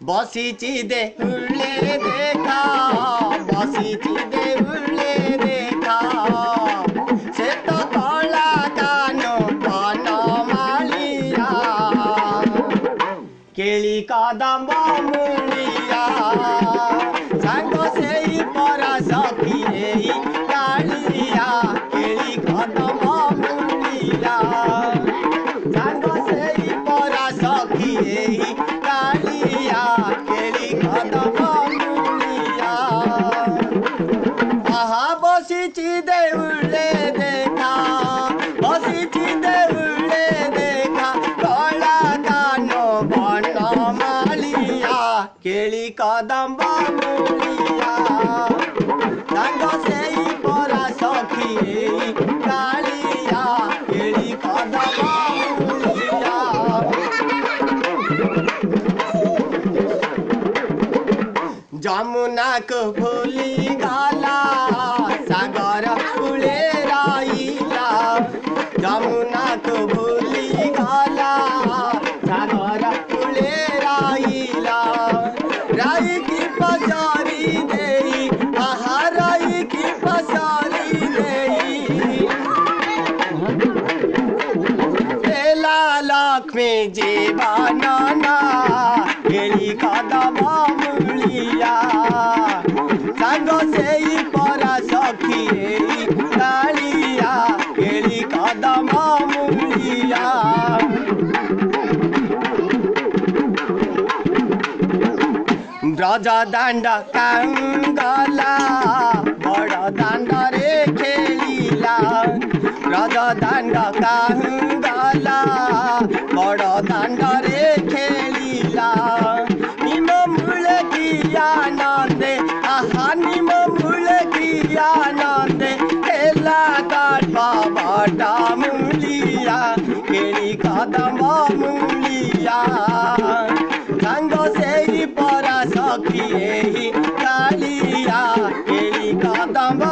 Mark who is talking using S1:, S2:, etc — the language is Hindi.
S1: बसीची देउले देखा बसीची देउले देखा से तो कला कानो बनमालिया केली कदम मुलिया सांग से परा सखी कालिया केली कदम मुलिया सांग से परा सखी कालिया केली कदम मुलिया आहा बसीची देउले देखा बसीची देउले देखा कला कानो बनमालिया केली कदम मुलिया सांग से परा सखी कालिया केली कदम मुलिया जमुना को भूली गाला सागर कूले राइला जमुना को भूली गाला सागर कूले राइला राई की पसारी देई आहा राई की पसारी देई लक्ष्मी जीवाना केली कदम मुलिया सांग से परा सखी कालिया केली कदम मुलिया ब्रज दांड कांगला बड़ दांड रे खेलिला ब्रज दांड कांगला बड़ दांड रे खेलिला निम मूल की आनंदे आहा निम मूल की आनंदे खेला काटवा बाटा मुलिया केली कदम मुलिया सांग से परा सखी कालिया केली कदम